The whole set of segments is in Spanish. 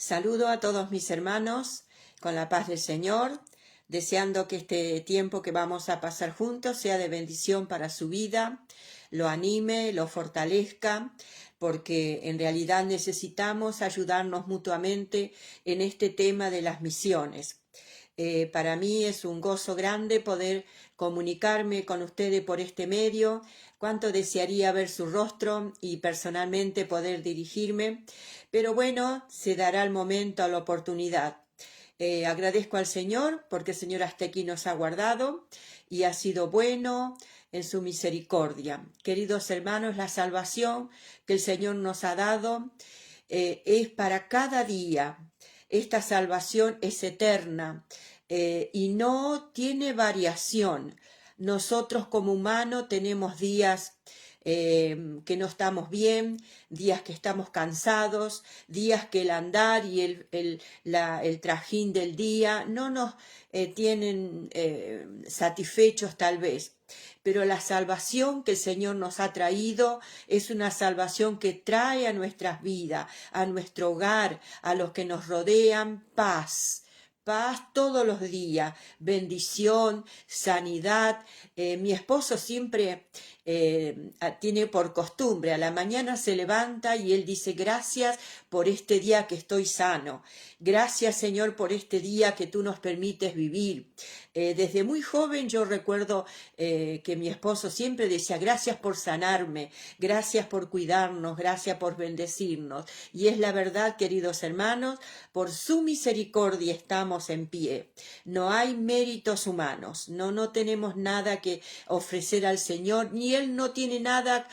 Saludo a todos mis hermanos con la paz del Señor, deseando que este tiempo que vamos a pasar juntos sea de bendición para su vida, lo anime, lo fortalezca, porque en realidad necesitamos ayudarnos mutuamente en este tema de las misiones. Para mí es un gozo grande poder comunicarme con ustedes por este medio. Cuánto desearía ver su rostro y personalmente poder dirigirme, pero bueno, se dará el momento, la oportunidad. Agradezco al Señor porque el Señor hasta aquí nos ha guardado y ha sido bueno en su misericordia. Queridos hermanos, la salvación que el Señor nos ha dado es para cada día. Esta salvación es eterna y no tiene variación. Nosotros como humanos tenemos días que no estamos bien, días que estamos cansados, días que el andar y el trajín del día no nos tienen satisfechos tal vez. Pero la salvación que el Señor nos ha traído es una salvación que trae a nuestras vidas, a nuestro hogar, a los que nos rodean, paz. Paz todos los días, bendición, sanidad. Mi esposo siempre tiene por costumbre, a la mañana se levanta y él dice: gracias por este día que estoy sano, gracias Señor por este día que tú nos permites vivir. Desde muy joven yo recuerdo que mi esposo siempre decía: gracias por sanarme, gracias por cuidarnos, gracias por bendecirnos. Y es la verdad, queridos hermanos, por su misericordia estamos en pie. No hay méritos humanos, no tenemos nada que ofrecer al Señor, ni Él no tiene nada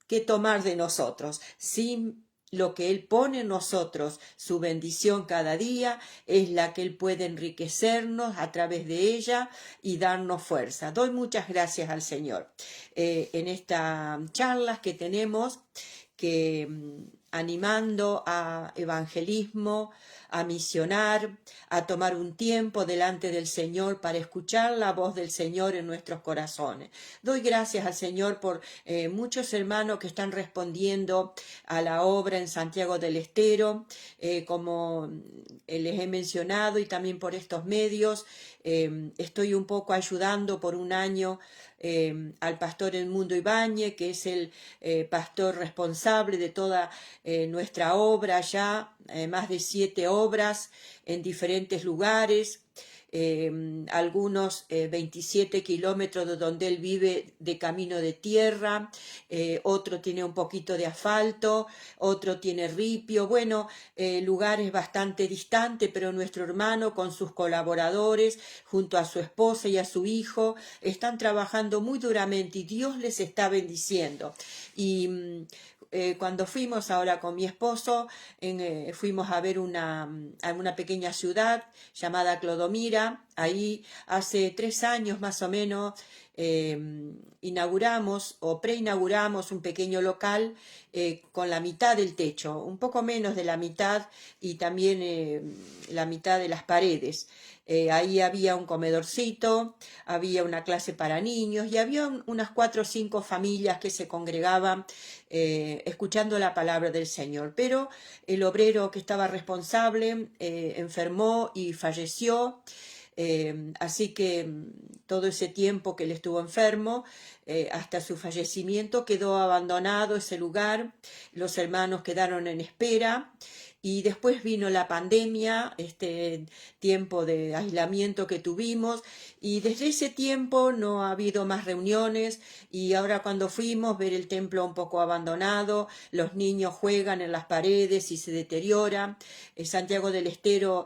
que tomar de nosotros. Sin lo que Él pone en nosotros, su bendición cada día, es la que Él puede enriquecernos a través de ella y darnos fuerza. Doy muchas gracias al Señor. En estas charlas que tenemos, que animando a evangelismo, a misionar, a tomar un tiempo delante del Señor para escuchar la voz del Señor en nuestros corazones. Doy gracias al Señor por muchos hermanos que están respondiendo a la obra en Santiago del Estero, como les he mencionado, y también por estos medios. Estoy un poco ayudando por un año al pastor Edmundo Ibáñez, que es el pastor responsable de toda nuestra obra ya, más de 7 obras en diferentes lugares. Algunos 27 kilómetros de donde él vive de camino de tierra, otro tiene un poquito de asfalto, otro tiene ripio, bueno, lugares bastante distantes, pero nuestro hermano con sus colaboradores, junto a su esposa y a su hijo, están trabajando muy duramente y Dios les está bendiciendo. Y cuando fuimos ahora con mi esposo, fuimos a ver una pequeña ciudad llamada Clodomira. Ahí hace 3 años más o menos inauguramos o preinauguramos un pequeño local con la mitad del techo, un poco menos de la mitad, y también la mitad de las paredes. Ahí había un comedorcito, había una clase para niños y había unas 4 o 5 familias que se congregaban escuchando la palabra del Señor. Pero el obrero que estaba responsable enfermó y falleció. Así que todo ese tiempo que él estuvo enfermo, hasta su fallecimiento, quedó abandonado ese lugar. Los hermanos quedaron en espera. Y después vino la pandemia, este tiempo de aislamiento que tuvimos, y desde ese tiempo no ha habido más reuniones. Y ahora cuando fuimos, ver el templo un poco abandonado, los niños juegan en las paredes y se deteriora. En Santiago del Estero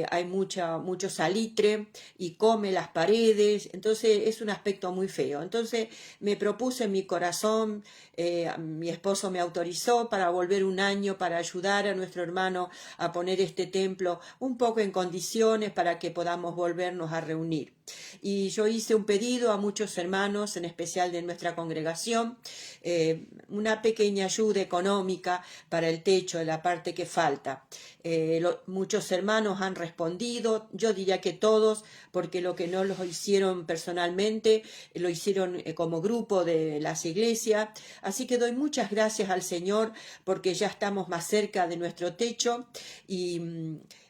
hay mucho salitre y come las paredes, entonces es un aspecto muy feo. Entonces me propuse en mi corazón, mi esposo me autorizó para volver un año para ayudar a nuestro hermano a poner este templo un poco en condiciones para que podamos volvernos a reunir. Y yo hice un pedido a muchos hermanos, en especial de nuestra congregación, una pequeña ayuda económica para el techo, de la parte que falta. Muchos hermanos han respondido, yo diría que todos, porque lo que no lo hicieron personalmente, lo hicieron como grupo de las iglesias. Así que doy muchas gracias al Señor porque ya estamos más cerca de nuestro techo y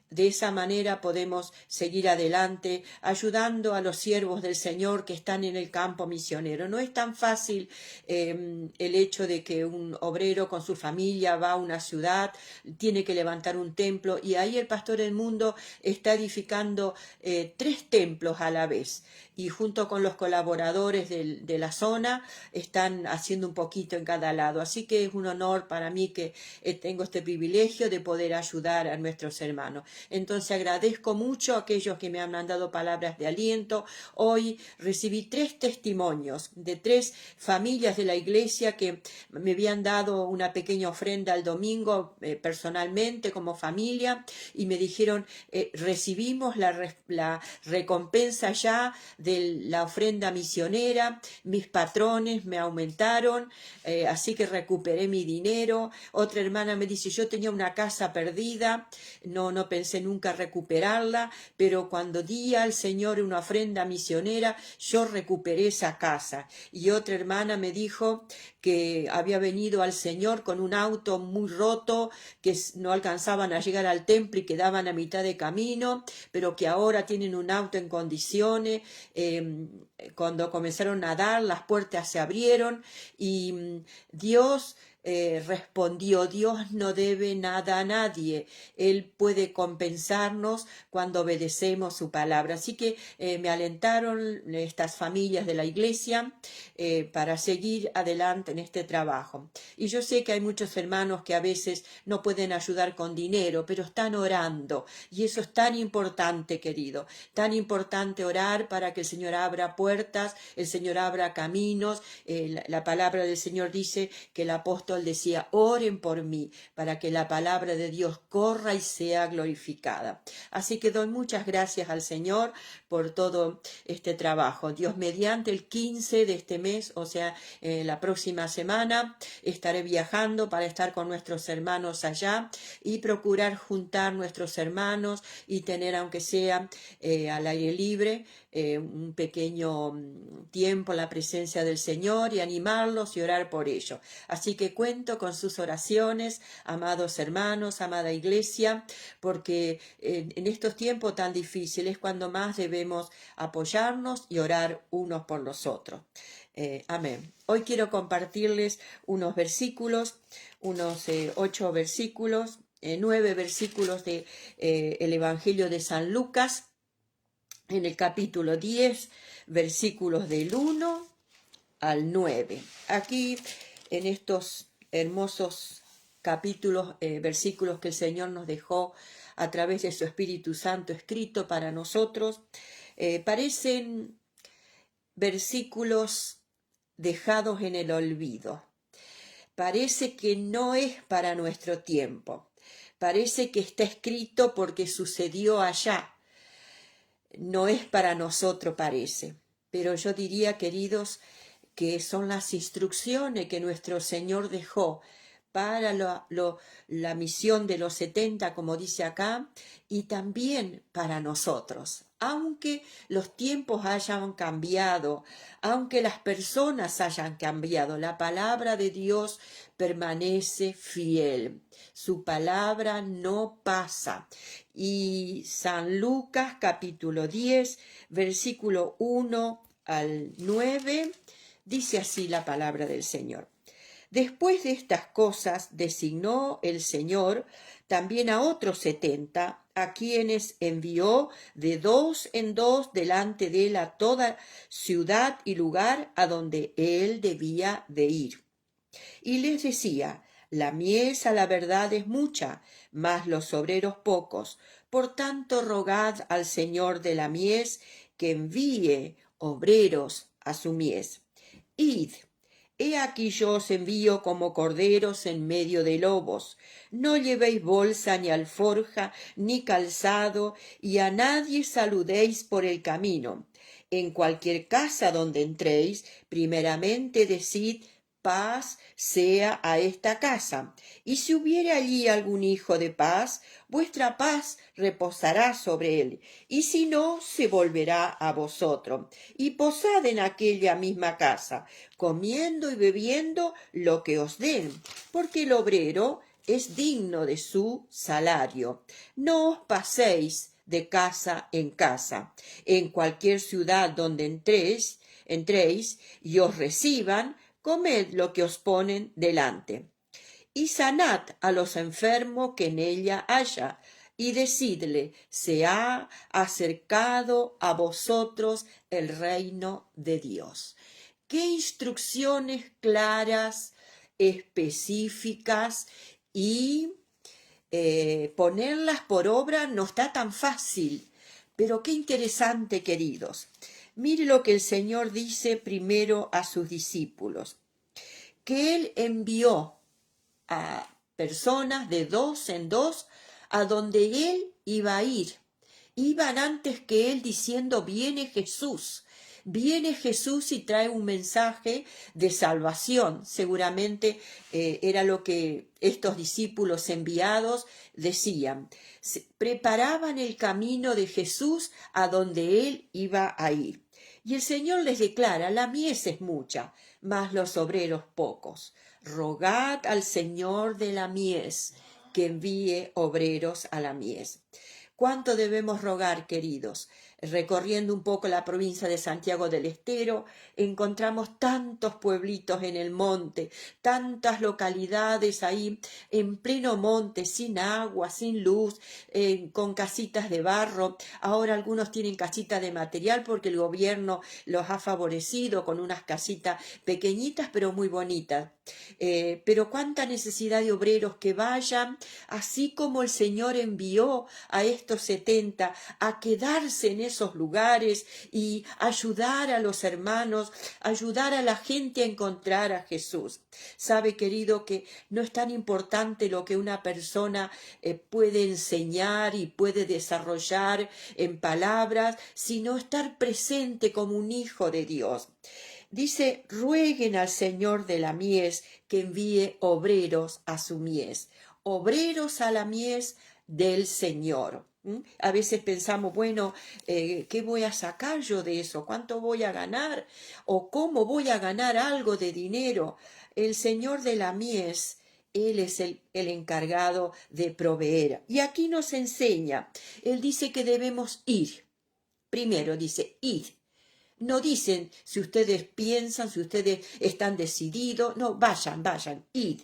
de esa manera podemos seguir adelante ayudando a los siervos del Señor que están en el campo misionero. No es tan fácil el hecho de que un obrero con su familia va a una ciudad, tiene que levantar un templo, y ahí el pastor del mundo está edificando 3 templos a la vez, y junto con los colaboradores de la zona están haciendo un poquito en cada lado. Así que es un honor para mí que tengo este privilegio de poder ayudar a nuestros hermanos. Entonces agradezco mucho a aquellos que me han mandado palabras de aliento. Hoy recibí 3 testimonios de 3 familias de la iglesia que me habían dado una pequeña ofrenda el domingo personalmente como familia, y me dijeron, recibimos la recompensa ya de la ofrenda misionera, mis patrones me aumentaron, así que recuperé mi dinero. Otra hermana me dice, yo tenía una casa perdida, no pensé nunca recuperarla, pero cuando di al Señor una ofrenda misionera, yo recuperé esa casa. Y otra hermana me dijo que había venido al Señor con un auto muy roto, que no alcanzaban a llegar al templo y quedaban a mitad de camino, pero que ahora tienen un auto en condiciones. Cuando comenzaron a dar, las puertas se abrieron y Dios respondió. Dios no debe nada a nadie. Él puede compensarnos cuando obedecemos su palabra. Así que me alentaron estas familias de la iglesia para seguir adelante en este trabajo. Y yo sé que hay muchos hermanos que a veces no pueden ayudar con dinero, pero están orando. Y eso es tan importante, querido. Tan importante orar para que el Señor abra puertas, el Señor abra caminos. La palabra del Señor dice que el apóstol decía, oren por mí, para que la palabra de Dios corra y sea glorificada. Así que doy muchas gracias al Señor por todo este trabajo. Dios mediante, el 15 de este mes, o sea, la próxima semana, estaré viajando para estar con nuestros hermanos allá y procurar juntar nuestros hermanos y tener, aunque sea al aire libre, un pequeño tiempo en la presencia del Señor, y animarlos y orar por ello. Así que cuento con sus oraciones, amados hermanos, amada iglesia, porque en estos tiempos tan difíciles, cuando más debemos apoyarnos y orar unos por los otros. Amén. Hoy quiero compartirles unos versículos, unos 8 versículos, 9 versículos de el Evangelio de San Lucas, en el capítulo 10, versículos del 1 al 9. Aquí, en estos hermosos capítulos, versículos que el Señor nos dejó a través de su Espíritu Santo escrito para nosotros, parecen versículos dejados en el olvido. Parece que no es para nuestro tiempo. Parece que está escrito porque sucedió allá. No es para nosotros, parece. Pero yo diría, queridos, que son las instrucciones que nuestro Señor dejó para la misión de los 70, como dice acá, y también para nosotros. Aunque los tiempos hayan cambiado, aunque las personas hayan cambiado, la palabra de Dios permanece fiel. Su palabra no pasa. Y San Lucas capítulo 10, versículo 1 al 9, dice así la palabra del Señor. Después de estas cosas designó el Señor también a otros 70, a quienes envió de 2 en 2 delante de él a toda ciudad y lugar a donde él debía de ir. Y les decía, la mies a la verdad es mucha, mas los obreros pocos. Por tanto, rogad al Señor de la mies que envíe obreros a su mies. Id, He aquí yo os envío como corderos en medio de lobos. No llevéis bolsa, ni alforja, ni calzado, y a nadie saludéis por el camino. En cualquier casa donde entréis, primeramente decid: paz sea a esta casa. Y si hubiere allí algún hijo de paz, vuestra paz reposará sobre él, y si no, se volverá a vosotros. Y posad en aquella misma casa, comiendo y bebiendo lo que os den, porque el obrero es digno de su salario. No os paséis de casa en casa. En cualquier ciudad donde entréis y os reciban, comed lo que os ponen delante. Y sanad a los enfermos que en ella haya, y decidle: se ha acercado a vosotros el reino de Dios. Qué instrucciones claras, específicas, y ponerlas por obra no está tan fácil. Pero qué interesante, queridos. Mire lo que el Señor dice primero a sus discípulos: que Él envió a personas de dos en dos a donde Él iba a ir. Iban antes que Él diciendo: viene Jesús. Viene Jesús y trae un mensaje de salvación. Seguramente era lo que estos discípulos enviados decían. Preparaban el camino de Jesús a donde Él iba a ir. Y el Señor les declara: la mies es mucha, mas los obreros pocos. Rogad al Señor de la mies que envíe obreros a la mies. ¿Cuánto debemos rogar, queridos? Recorriendo un poco la provincia de Santiago del Estero, encontramos tantos pueblitos en el monte, tantas localidades ahí en pleno monte, sin agua, sin luz, con casitas de barro. Ahora algunos tienen casitas de material porque el gobierno los ha favorecido con unas casitas pequeñitas pero muy bonitas. Pero cuánta necesidad de obreros que vayan, así como el Señor envió a estos 70 a quedarse en esos lugares y ayudar a los hermanos, ayudar a la gente a encontrar a Jesús. Sabe, querido, que no es tan importante lo que una persona puede enseñar y puede desarrollar en palabras, sino estar presente como un hijo de Dios. Dice: rueguen al Señor de la mies que envíe obreros a su mies. Obreros a la mies del Señor. A veces pensamos: bueno, ¿qué voy a sacar yo de eso? ¿Cuánto voy a ganar? ¿O cómo voy a ganar algo de dinero? El Señor de la mies, Él es el encargado de proveer. Y aquí nos enseña, Él dice que debemos ir. Primero dice: id. No dicen si ustedes piensan, si ustedes están decididos. No, vayan, id.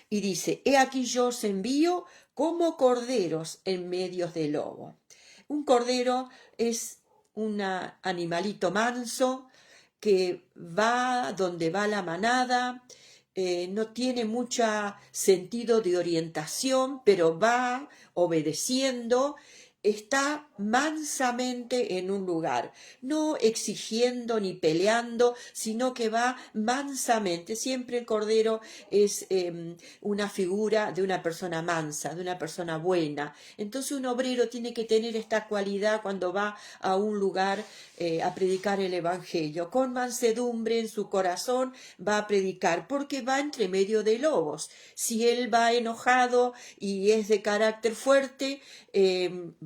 Y dice: he aquí yo os envío como corderos en medio de lobo. Un cordero es un animalito manso que va donde va la manada, no tiene mucho sentido de orientación, pero va obedeciendo. Está mansamente en un lugar, no exigiendo ni peleando, sino que va mansamente. Siempre el cordero es una figura de una persona mansa, de una persona buena. Entonces un obrero tiene que tener esta cualidad cuando va a un lugar a predicar el evangelio. Con mansedumbre en su corazón va a predicar, porque va entre medio de lobos. Si él va enojado y es de carácter fuerte,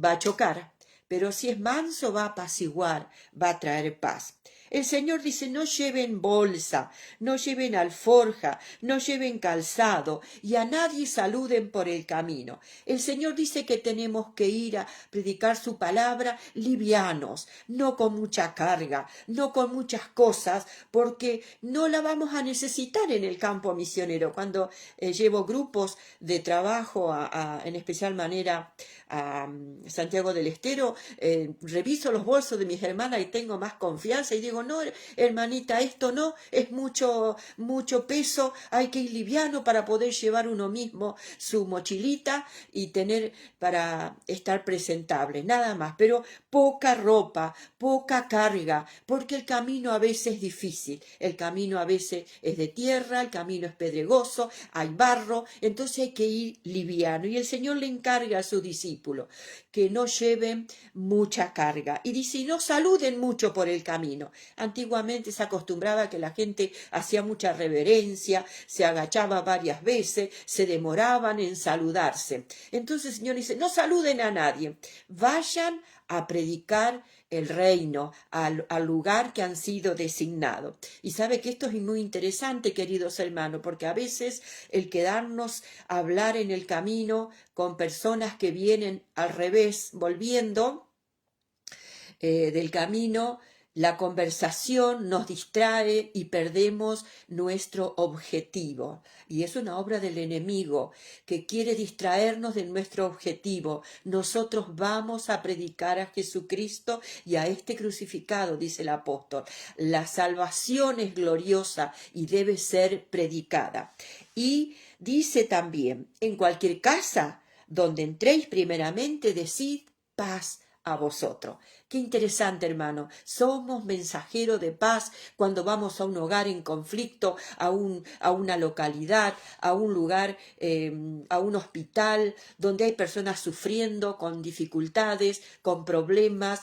va a chocar, pero si es manso va a apaciguar, va a traer paz. El Señor dice: no lleven bolsa, no lleven alforja, no lleven calzado, y a nadie saluden por el camino. El Señor dice que tenemos que ir a predicar su palabra livianos, no con mucha carga, no con muchas cosas, porque no la vamos a necesitar en el campo misionero. Cuando llevo grupos de trabajo, en especial manera a Santiago del Estero, reviso los bolsos de mis hermanas y tengo más confianza y digo: no, hermanita, esto no, es mucho, mucho peso, hay que ir liviano para poder llevar uno mismo su mochilita y tener para estar presentable, nada más, pero poca ropa, poca carga, porque el camino a veces es difícil, el camino a veces es de tierra, el camino es pedregoso, hay barro, entonces hay que ir liviano. Y el Señor le encarga a sus discípulos que no lleven mucha carga. Y dice, y no saluden mucho por el camino. Antiguamente se acostumbraba que la gente hacía mucha reverencia, se agachaba varias veces, se demoraban en saludarse. Entonces el Señor dice, no saluden a nadie, vayan a predicar el reino al lugar que han sido designados. Y sabe que esto es muy interesante, queridos hermanos, porque a veces el quedarnos a hablar en el camino con personas que vienen al revés, volviendo del camino, la conversación nos distrae y perdemos nuestro objetivo. Y es una obra del enemigo que quiere distraernos de nuestro objetivo. Nosotros vamos a predicar a Jesucristo y a este crucificado, dice el apóstol. La salvación es gloriosa y debe ser predicada. Y dice también, en cualquier casa donde entréis primeramente, decid paz a vosotros. Qué interesante, hermano. Somos mensajeros de paz cuando vamos a un hogar en conflicto, a una localidad, a un lugar, a un hospital, donde hay personas sufriendo con dificultades, con problemas,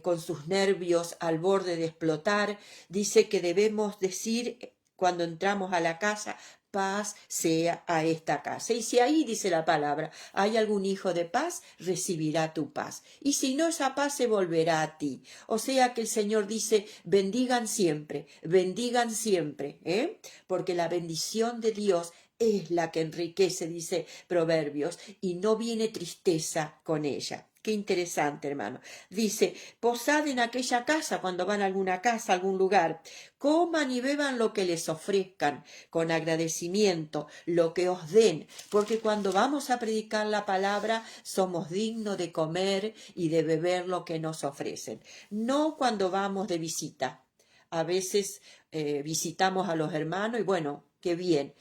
con sus nervios al borde de explotar. Dice que debemos decir cuando entramos a la casa, paz sea a esta casa. Y si ahí dice la palabra, hay algún hijo de paz, recibirá tu paz. Y si no, esa paz se volverá a ti. O sea que el Señor dice, bendigan siempre, porque la bendición de Dios es la que enriquece, dice Proverbios, y no viene tristeza con ella. Qué interesante, hermano. Dice, posad en aquella casa cuando van a alguna casa, a algún lugar. Coman y beban lo que les ofrezcan, con agradecimiento, lo que os den, porque cuando vamos a predicar la palabra, somos dignos de comer y de beber lo que nos ofrecen. No cuando vamos de visita. A veces visitamos a los hermanos y bueno, qué bien,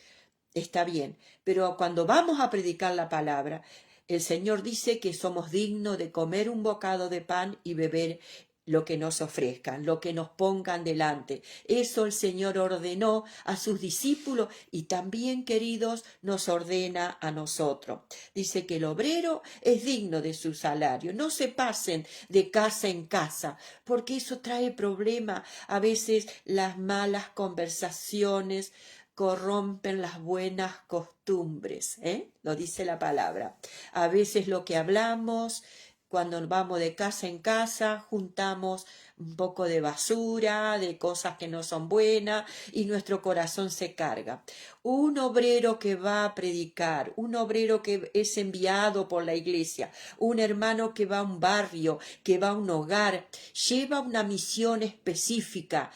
está bien, pero cuando vamos a predicar la palabra, el Señor dice que somos dignos de comer un bocado de pan y beber lo que nos ofrezcan, lo que nos pongan delante. Eso el Señor ordenó a sus discípulos y también, queridos, nos ordena a nosotros. Dice que el obrero es digno de su salario. No se pasen de casa en casa, porque eso trae problema. A veces las malas conversaciones corrompen las buenas costumbres, lo dice la palabra. A veces lo que hablamos, cuando vamos de casa en casa, juntamos un poco de basura, de cosas que no son buenas, y nuestro corazón se carga. Un obrero que va a predicar, un obrero que es enviado por la iglesia, un hermano que va a un barrio, que va a un hogar, lleva una misión específica.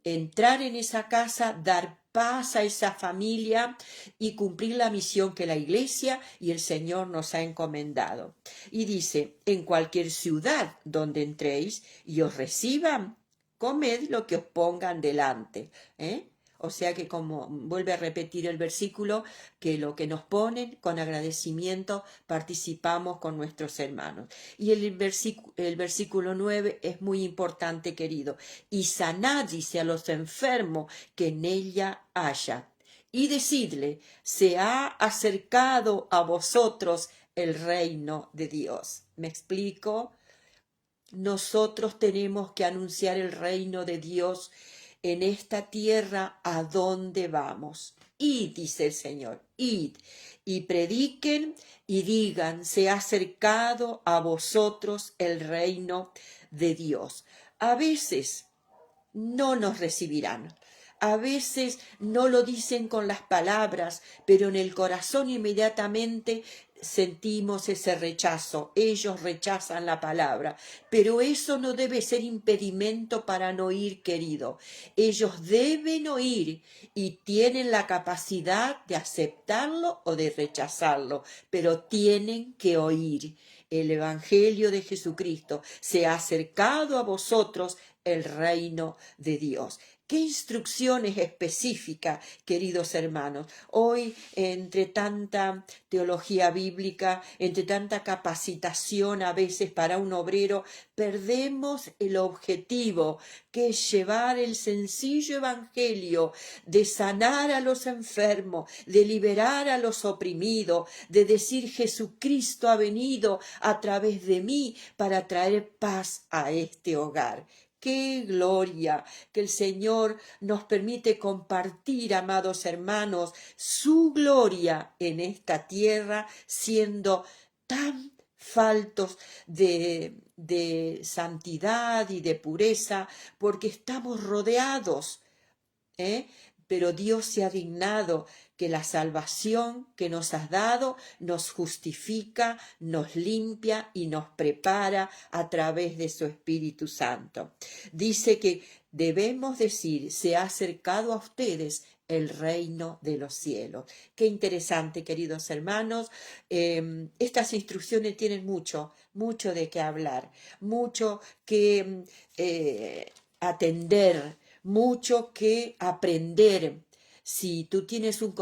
Entrar en esa casa, dar paz a esa familia y cumplir la misión que la iglesia y el Señor nos ha encomendado. Y dice, en cualquier ciudad donde entréis y os reciban, comed lo que os pongan delante. O sea que, como vuelve a repetir el versículo, que lo que nos ponen con agradecimiento participamos con nuestros hermanos. Y el versículo 9 es muy importante, querido. Y sanad, dice, a los enfermos que en ella haya. Y decidle, se ha acercado a vosotros el reino de Dios. ¿Me explico? Nosotros tenemos que anunciar el reino de Dios en esta tierra a donde vamos. Id, dice el Señor, id y prediquen y digan, se ha acercado a vosotros el reino de Dios. A veces no nos recibirán. A veces no lo dicen con las palabras, pero en el corazón inmediatamente sentimos ese rechazo. Ellos rechazan la palabra, pero eso no debe ser impedimento para no ir, querido. Ellos deben oír y tienen la capacidad de aceptarlo o de rechazarlo, pero tienen que oír. El Evangelio de Jesucristo se ha acercado a vosotros el reino de Dios. ¿Qué instrucciones específicas, queridos hermanos? Hoy, entre tanta teología bíblica, entre tanta capacitación a veces para un obrero, perdemos el objetivo, que es llevar el sencillo evangelio de sanar a los enfermos, de liberar a los oprimidos, de decir Jesucristo ha venido a través de mí para traer paz a este hogar. ¡Qué gloria! Que el Señor nos permite compartir, amados hermanos, su gloria en esta tierra, siendo tan faltos de santidad y de pureza, porque estamos rodeados, ¿eh? Pero Dios se ha dignado que la salvación que nos has dado nos justifica, nos limpia y nos prepara a través de su Espíritu Santo. Dice que debemos decir, se ha acercado a ustedes el reino de los cielos. Qué interesante, queridos hermanos. Estas instrucciones tienen mucho de qué hablar, mucho que atender, mucho que aprender. Si tú tienes un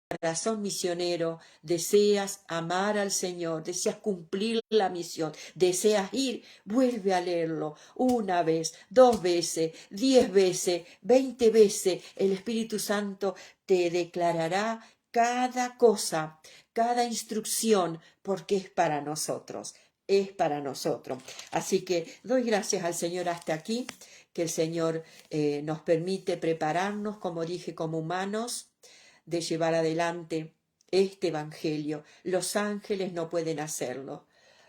corazón misionero, deseas amar al Señor, deseas cumplir la misión, deseas ir, vuelve a leerlo una vez, 2 veces, 10 veces, 20 veces. El Espíritu Santo te declarará cada cosa, cada instrucción, porque es para nosotros. Es para nosotros. Así que doy gracias al Señor hasta aquí, que el Señor nos permite prepararnos, como dije, como humanos, de llevar adelante este evangelio. Los ángeles no pueden hacerlo.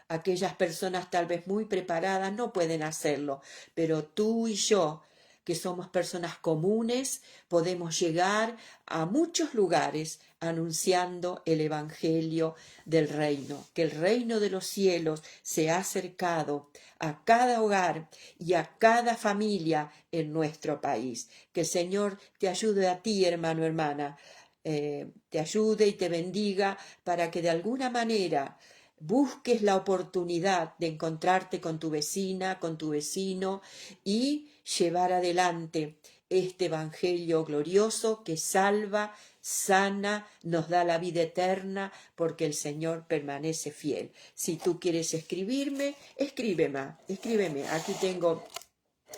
Aquellas personas tal vez muy preparadas no pueden hacerlo, pero tú y yo, que somos personas comunes, podemos llegar a muchos lugares anunciando el evangelio del reino, que el reino de los cielos se ha acercado a cada hogar y a cada familia en nuestro país. Que el Señor te ayude a ti, hermano, hermana, te ayude y te bendiga para que de alguna manera busques la oportunidad de encontrarte con tu vecina, con tu vecino y llevar adelante este evangelio glorioso que salva, sana, nos da la vida eterna, porque el Señor permanece fiel. Si tú quieres escribirme, escríbeme. Aquí tengo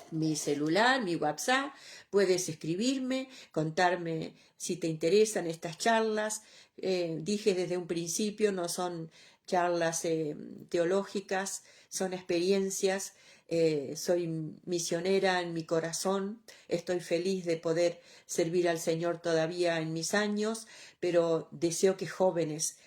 mi celular, mi WhatsApp, puedes escribirme, contarme si te interesan estas charlas. Dije desde un principio, no son charlas teológicas, son experiencias. Soy misionera en mi corazón, estoy feliz de poder servir al Señor todavía en mis años, pero deseo que jóvenes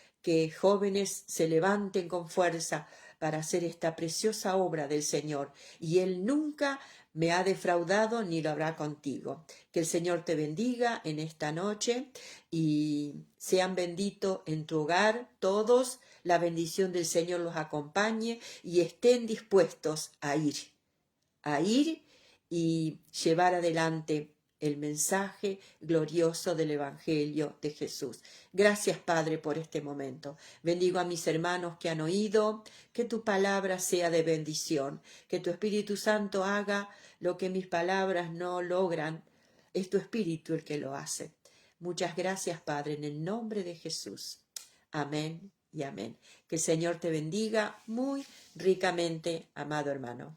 se levanten con fuerza para hacer esta preciosa obra del Señor, y Él nunca me ha defraudado ni lo habrá contigo. Que el Señor te bendiga en esta noche y sean benditos en tu hogar todos. La bendición del Señor los acompañe y estén dispuestos a ir y llevar adelante el mensaje glorioso del Evangelio de Jesús. Gracias, Padre, por este momento. Bendigo a mis hermanos que han oído, que tu palabra sea de bendición, que tu Espíritu Santo haga lo que mis palabras no logran. Es tu Espíritu el que lo hace. Muchas gracias, Padre, en el nombre de Jesús. Amén y amén. Que el Señor te bendiga muy ricamente, amado hermano.